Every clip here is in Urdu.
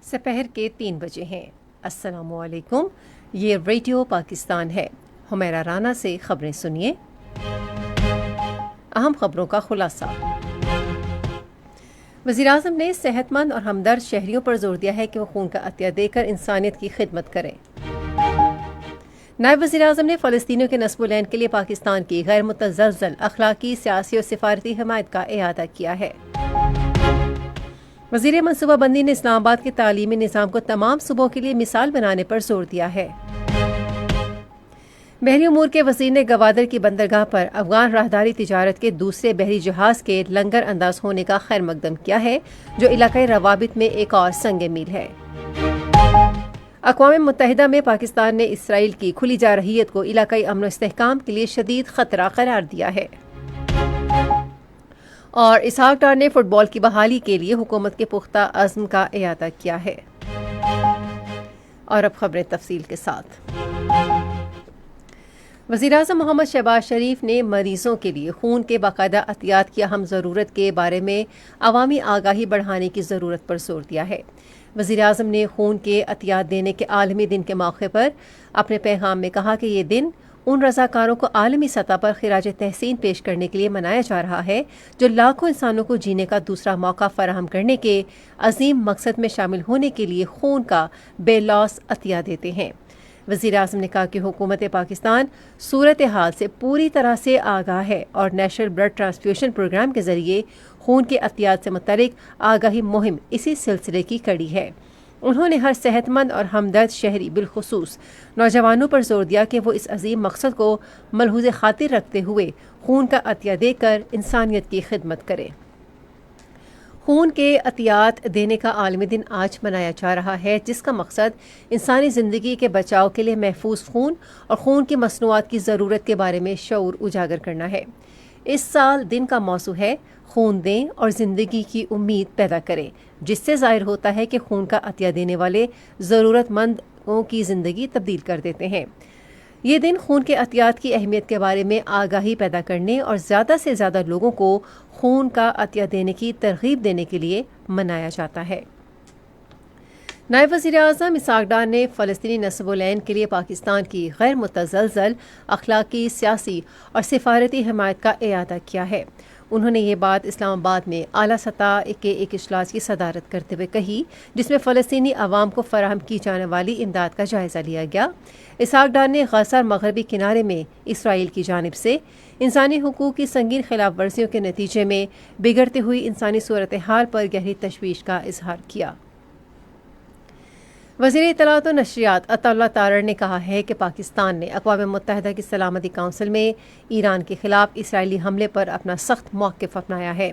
سپہر کے 3 بجے ہیں۔ السلام علیکم، یہ ریڈیو پاکستان ہے۔ حمیرہ رانا سے خبریں سنیے۔ اہم خبروں کا خلاصہ۔ وزیراعظم نے صحت مند اور ہمدرد شہریوں پر زور دیا ہے کہ وہ خون کا عطیہ دے کر انسانیت کی خدمت کریں۔ نائب وزیراعظم نے فلسطینیوں کے نصب و لین کے لیے پاکستان کی غیر متزلزل اخلاقی، سیاسی اور سفارتی حمایت کا اعادہ کیا ہے۔ وزیر منصوبہ بندی نے اسلام آباد کے تعلیمی نظام کو تمام صوبوں کے لیے مثال بنانے پر زور دیا ہے۔ بحری امور کے وزیر نے گوادر کی بندرگاہ پر افغان راہداری تجارت کے دوسرے بحری جہاز کے لنگر انداز ہونے کا خیر مقدم کیا ہے، جو علاقائی روابط میں ایک اور سنگ میل ہے۔ اقوام متحدہ میں پاکستان نے اسرائیل کی کھلی جارحیت کو علاقائی امن و استحکام کے لیے شدید خطرہ قرار دیا ہے۔ اور اسحاق ڈار نے فٹ بال کی بحالی کے لیے حکومت کے پختہ عزم کا اعادہ کیا ہے۔ اور اب خبریں تفصیل کے ساتھ۔ وزیراعظم محمد شہباز شریف نے مریضوں کے لیے خون کے باقاعدہ عطیات کی اہم ضرورت کے بارے میں عوامی آگاہی بڑھانے کی ضرورت پر زور دیا ہے۔ وزیراعظم نے خون کے عطیات دینے کے عالمی دن کے موقع پر اپنے پیغام میں کہا کہ یہ دن ان رضاکاروں کو عالمی سطح پر خراج تحسین پیش کرنے کے لیے منایا جا رہا ہے جو لاکھوں انسانوں کو جینے کا دوسرا موقع فراہم کرنے کے عظیم مقصد میں شامل ہونے کے لیے خون کا بے لوث عطیہ دیتے ہیں۔ وزیراعظم نے کہا کہ حکومت پاکستان صورتحال سے پوری طرح سے آگاہ ہے اور نیشنل بلڈ ٹرانسفیوژن پروگرام کے ذریعے خون کے عطیات سے متعلق آگاہی مہم اسی سلسلے کی کڑی ہے۔ انہوں نے ہر صحت مند اور ہمدرد شہری بالخصوص نوجوانوں پر زور دیا کہ وہ اس عظیم مقصد کو ملحوظ خاطر رکھتے ہوئے خون کا عطیہ دے کر انسانیت کی خدمت کریں۔ خون کے عطیات دینے کا عالمی دن آج منایا جا رہا ہے، جس کا مقصد انسانی زندگی کے بچاؤ کے لیے محفوظ خون اور خون کی مصنوعات کی ضرورت کے بارے میں شعور اجاگر کرنا ہے۔ اس سال دن کا موضوع ہے خون دیں اور زندگی کی امید پیدا کریں، جس سے ظاہر ہوتا ہے کہ خون کا عطیہ دینے والے ضرورت مندوں کی زندگی تبدیل کر دیتے ہیں۔ یہ دن خون کے عطیات کی اہمیت کے بارے میں آگاہی پیدا کرنے اور زیادہ سے زیادہ لوگوں کو خون کا عطیہ دینے کی ترغیب دینے کے لیے منایا جاتا ہے۔ نائب وزیر اعظم اسحاق ڈار نے فلسطینی نصب و لین کے لیے پاکستان کی غیر متزلزل اخلاقی، سیاسی اور سفارتی حمایت کا اعادہ کیا ہے۔ انہوں نے یہ بات اسلام آباد میں اعلیٰ سطح کے ایک اجلاس کی صدارت کرتے ہوئے کہی، جس میں فلسطینی عوام کو فراہم کی جانے والی امداد کا جائزہ لیا گیا۔ اسحاق ڈار نے غزہ اور مغربی کنارے میں اسرائیل کی جانب سے انسانی حقوق کی سنگین خلاف ورزیوں کے نتیجے میں بگڑتی ہوئی انسانی صورتحال پر گہری تشویش کا اظہار کیا۔ وزیر اطلاعات و نشریات عطا اللہ تارڑ نے کہا ہے کہ پاکستان نے اقوام متحدہ کی سلامتی کونسل میں ایران کے خلاف اسرائیلی حملے پر اپنا سخت موقف اپنایا ہے۔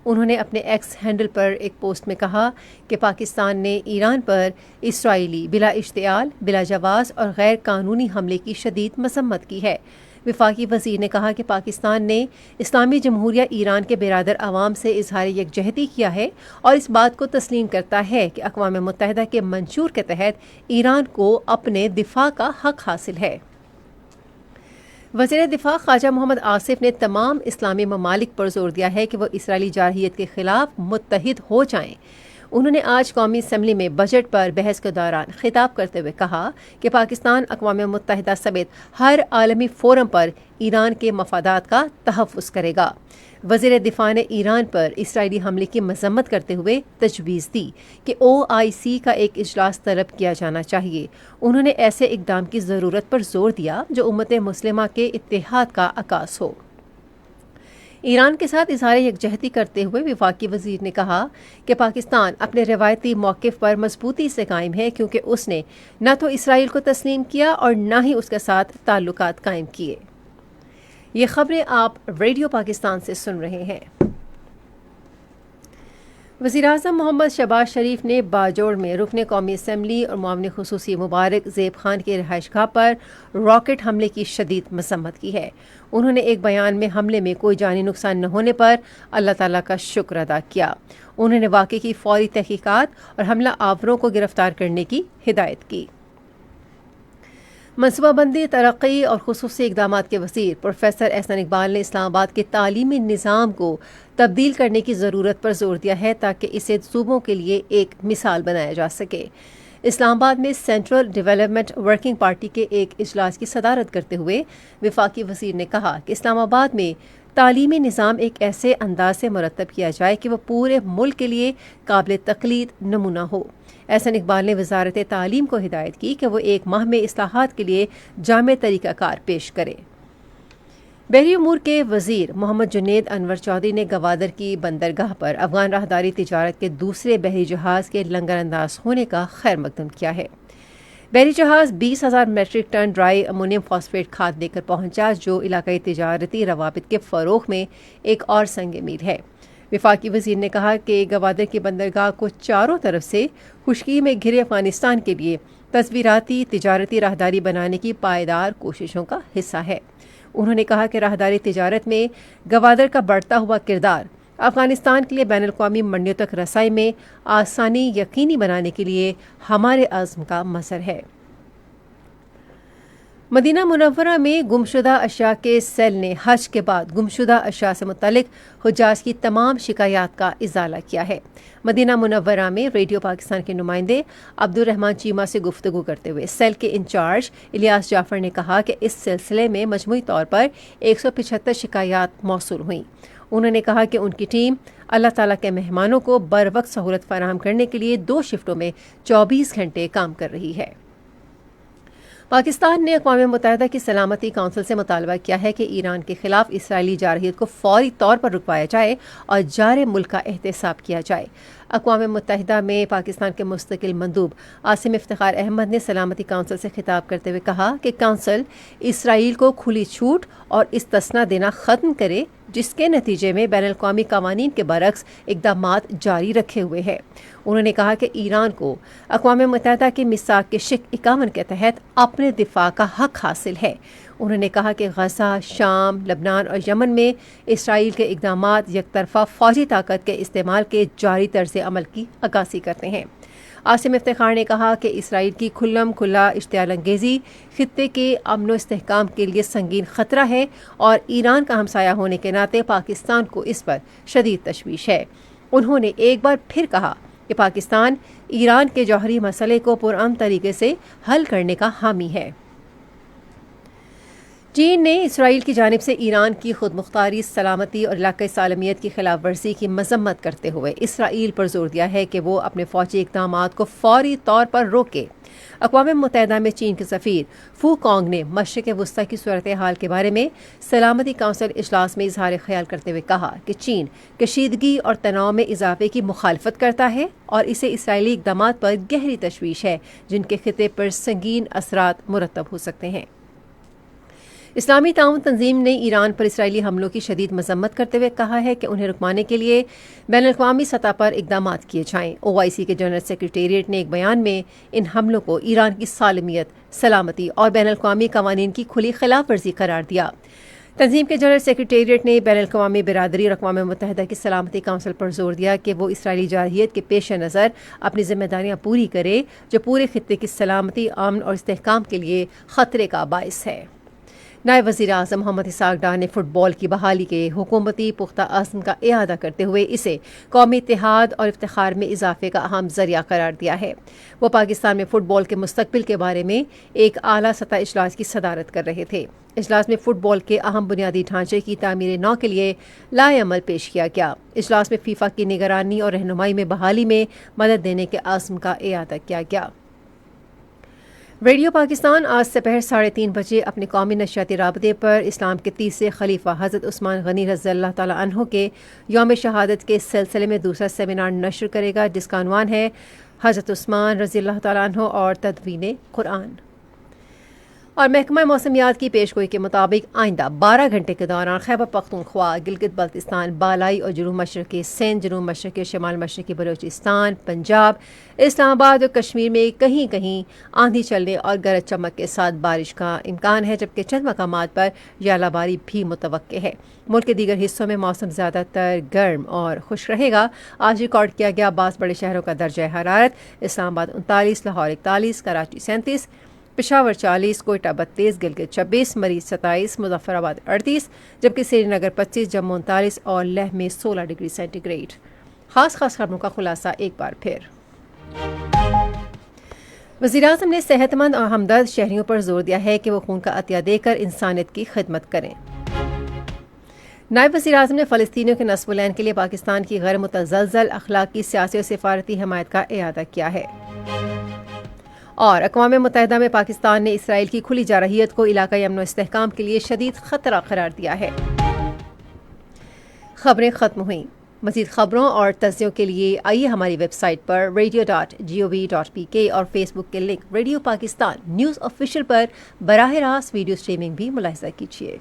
انہوں نے اپنے ایکس ہینڈل پر ایک پوسٹ میں کہا کہ پاکستان نے ایران پر اسرائیلی بلا اشتعال، بلا جواز اور غیر قانونی حملے کی شدید مذمت کی ہے۔ وفاقی وزیر نے کہا کہ پاکستان نے اسلامی جمہوریہ ایران کے برادر عوام سے اظہار یکجہتی کیا ہے اور اس بات کو تسلیم کرتا ہے کہ اقوام متحدہ کے منشور کے تحت ایران کو اپنے دفاع کا حق حاصل ہے۔ وزیر دفاع خواجہ محمد آصف نے تمام اسلامی ممالک پر زور دیا ہے کہ وہ اسرائیلی جارحیت کے خلاف متحد ہو جائیں۔ انہوں نے آج قومی اسمبلی میں بجٹ پر بحث کے دوران خطاب کرتے ہوئے کہا کہ پاکستان اقوام متحدہ سمیت ہر عالمی فورم پر ایران کے مفادات کا تحفظ کرے گا۔ وزیر دفاع نے ایران پر اسرائیلی حملے کی مذمت کرتے ہوئے تجویز دی کہ OIC کا ایک اجلاس طلب کیا جانا چاہیے۔ انہوں نے ایسے اقدام کی ضرورت پر زور دیا جو امت مسلمہ کے اتحاد کا عکاس ہو۔ ایران کے ساتھ اظہار یکجہتی کرتے ہوئے وفاقی وزیر نے کہا کہ پاکستان اپنے روایتی موقف پر مضبوطی سے قائم ہے، کیونکہ اس نے نہ تو اسرائیل کو تسلیم کیا اور نہ ہی اس کے ساتھ تعلقات قائم کیے۔ یہ خبریں آپ ریڈیو پاکستان سے سن رہے ہیں۔ وزیراعظم محمد شہباز شریف نے باجوڑ میں رکن قومی اسمبلی اور معاون خصوصی مبارک زیب خان کی رہائش گاہ پر راکٹ حملے کی شدید مذمت کی ہے۔ انہوں نے ایک بیان میں حملے میں کوئی جانی نقصان نہ ہونے پر اللہ تعالیٰ کا شکر ادا کیا۔ انہوں نے واقعے کی فوری تحقیقات اور حملہ آوروں کو گرفتار کرنے کی ہدایت کی۔ منصوبہ بندی، ترقی اور خصوصی اقدامات کے وزیر پروفیسر احسن اقبال نے اسلام آباد کے تعلیمی نظام کو تبدیل کرنے کی ضرورت پر زور دیا ہے تاکہ اسے صوبوں کے لیے ایک مثال بنایا جا سکے۔ اسلام آباد میں سینٹرل ڈیولپمنٹ ورکنگ پارٹی کے ایک اجلاس کی صدارت کرتے ہوئے وفاقی وزیر نے کہا کہ اسلام آباد میں تعلیمی نظام ایک ایسے انداز سے مرتب کیا جائے کہ وہ پورے ملک کے لیے قابل تقلید نمونہ ہو۔ احسن اقبال نے وزارت تعلیم کو ہدایت کی کہ وہ ایک ماہ میں اصلاحات کے لیے جامع طریقہ کار پیش کرے۔ بحری امور کے وزیر محمد جنید انور چودھری نے گوادر کی بندرگاہ پر افغان راہداری تجارت کے دوسرے بحری جہاز کے لنگر انداز ہونے کا خیر مقدم کیا ہے۔ بحری جہاز 20,000 میٹرک ٹن ڈرائی امونیم فاسفیٹ کھاد لے کر پہنچا جو علاقائی تجارتی روابط کے فروغ میں ایک اور سنگ میل ہے۔ وفاقی وزیر نے کہا کہ گوادر کی بندرگاہ کو چاروں طرف سے خشکی میں گھرے افغانستان کے لیے تصویراتی تجارتی راہداری بنانے کی پائیدار کوششوں کا حصہ ہے۔ انہوں نے کہا کہ راہداری تجارت میں گوادر کا بڑھتا ہوا کردار افغانستان کے لیے بین الاقوامی منڈیوں تک رسائی میں آسانی یقینی بنانے کے لیے ہمارے عزم کا مظہر ہے۔ مدینہ منورہ میں گمشدہ اشیاء کے سیل نے حج کے بعد گمشدہ اشیاء سے متعلق حجاج کی تمام شکایات کا ازالہ کیا ہے۔ مدینہ منورہ میں ریڈیو پاکستان کے نمائندے عبد الرحمان چیمہ سے گفتگو کرتے ہوئے سیل کے انچارج الیاس جعفر نے کہا کہ اس سلسلے میں مجموعی طور پر 175 شکایات موصول ہوئیں۔ انہوں نے کہا کہ ان کی ٹیم اللہ تعالیٰ کے مہمانوں کو بروقت سہولت فراہم کرنے کے لیے 2 شفٹوں میں 24 گھنٹے کام کر رہی ہے۔ پاکستان نے اقوام متحدہ کی سلامتی کونسل سے مطالبہ کیا ہے کہ ایران کے خلاف اسرائیلی جارحیت کو فوری طور پر رکوایا جائے اور جار ملک کا احتساب کیا جائے۔ اقوام متحدہ میں پاکستان کے مستقل مندوب عاصم افتخار احمد نے سلامتی کونسل سے خطاب کرتے ہوئے کہا کہ کونسل اسرائیل کو کھلی چھوٹ اور استثنا دینا ختم کرے جس کے نتیجے میں بین الاقوامی قوانین کے برعکس اقدامات جاری رکھے ہوئے ہیں۔ انہوں نے کہا کہ ایران کو اقوام متحدہ کے میثاق کے شق 51 کے تحت اپنے دفاع کا حق حاصل ہے۔ انہوں نے کہا کہ غزہ، شام، لبنان اور یمن میں اسرائیل کے اقدامات یک طرفہ فوجی طاقت کے استعمال کے جاری طرز عمل کی عکاسی کرتے ہیں۔ عاصم افتخار نے کہا کہ اسرائیل کی کھلم کھلا اشتعال انگیزی خطے کے امن و استحکام کے لیے سنگین خطرہ ہے اور ایران کا ہمسایہ ہونے کے ناطے پاکستان کو اس پر شدید تشویش ہے۔ انہوں نے ایک بار پھر کہا کہ پاکستان ایران کے جوہری مسئلے کو پرامن طریقے سے حل کرنے کا حامی ہے۔ چین نے اسرائیل کی جانب سے ایران کی خود مختاری، سلامتی اور علاقائی سالمیت کی خلاف ورزی کی مذمت کرتے ہوئے اسرائیل پر زور دیا ہے کہ وہ اپنے فوجی اقدامات کو فوری طور پر روکے۔ اقوام متحدہ میں چین کے سفیر فو کانگ نے مشرق وسطی کی صورتحال کے بارے میں سلامتی کونسل اجلاس میں اظہار خیال کرتے ہوئے کہا کہ چین کشیدگی اور تناؤ میں اضافے کی مخالفت کرتا ہے اور اسے اسرائیلی اقدامات پر گہری تشویش ہے جن کے خطے پر سنگین اثرات مرتب ہو سکتے ہیں۔ اسلامی تعاون تنظیم نے ایران پر اسرائیلی حملوں کی شدید مذمت کرتے ہوئے کہا ہے کہ انہیں رکوانے کے لیے بین الاقوامی سطح پر اقدامات کیے جائیں۔ OIC کے جنرل سیکریٹریٹ نے ایک بیان میں ان حملوں کو ایران کی سالمیت، سلامتی اور بین الاقوامی قوانین کی کھلی خلاف ورزی قرار دیا۔ تنظیم کے جنرل سیکریٹریٹ نے بین الاقوامی برادری اور اقوام متحدہ کی سلامتی کونسل پر زور دیا کہ وہ اسرائیلی جارحیت کے پیش نظر اپنی ذمہ داریاں پوری کرے جو پورے خطے کی سلامتی، امن اور استحکام کے لیے خطرے کا باعث ہے۔ نائب وزیر اعظم محمد اسحاق ڈار نے فٹ بال کی بحالی کے حکومتی پختہ عزم کا اعادہ کرتے ہوئے اسے قومی اتحاد اور افتخار میں اضافے کا اہم ذریعہ قرار دیا ہے۔ وہ پاکستان میں فٹ بال کے مستقبل کے بارے میں ایک اعلیٰ سطح اجلاس کی صدارت کر رہے تھے۔ اجلاس میں فٹ بال کے اہم بنیادی ڈھانچے کی تعمیر نو کے لیے لائحہ عمل پیش کیا گیا۔ اجلاس میں فیفا کی نگرانی اور رہنمائی میں بحالی میں مدد دینے کے عزم کا اعادہ کیا گیا۔ ریڈیو پاکستان آج دوپہر 3:30 بجے اپنے قومی نشریاتی رابطے پر اسلام کے تیسرے خلیفہ حضرت عثمان غنی رضی اللہ تعالیٰ عنہ کے یوم شہادت کے سلسلے میں دوسرا سیمینار نشر کرے گا جس کا عنوان ہے حضرت عثمان رضی اللہ تعالیٰ عنہ اور تدوین قرآن۔ اور محکمہ موسمیات کی پیشگوئی کے مطابق آئندہ 12 گھنٹے کے دوران خیبر پختونخوا، گلگت بلتستان، بالائی اور جنوب مشرقی سندھ، جنوب مشرقی شمال مشرقی بلوچستان، پنجاب، اسلام آباد اور کشمیر میں کہیں کہیں آندھی چلنے اور گرج چمک کے ساتھ بارش کا امکان ہے جبکہ چند مقامات پر ژالہ باری بھی متوقع ہے۔ ملک کے دیگر حصوں میں موسم زیادہ تر گرم اور خشک رہے گا۔ آج ریکارڈ کیا گیا بعض بڑے شہروں کا درجہ حرارت: اسلام آباد 39، لاہور 41، کراچی 37، پشاور 40, کوئٹہ 32, گلگت 26, مریض 27, مظفر آباد 38, جبکہ سری نگر 25, جموں 39 اور لیہ میں 16 ڈگری سینٹی گریڈ۔ خاص خبروں کا خلاصہ ایک بار پھر۔ وزیراعظم نے صحت مند اور ہمدرد شہریوں پر زور دیا ہے کہ وہ خون کا عطیہ دے کر انسانیت کی خدمت کریں۔ نائب وزیر اعظم نے فلسطینیوں کے نصب العین کے لیے پاکستان کی غیر متزلزل اخلاقی، سیاسی اور سفارتی حمایت کا اعادہ کیا ہے۔ اور اقوام متحدہ میں پاکستان نے اسرائیل کی کھلی جارحیت کو علاقائی امن و استحکام کے لیے شدید خطرہ قرار دیا ہے۔ خبریں ختم ہوئیں۔ مزید خبروں اور تجزیوں کے لیے آئیے ہماری ویب سائٹ پر radio.gov.pk اور فیس بک کے link radio Pakistan news official پر براہ راست ویڈیو سٹریمنگ بھی ملاحظہ کیجیے۔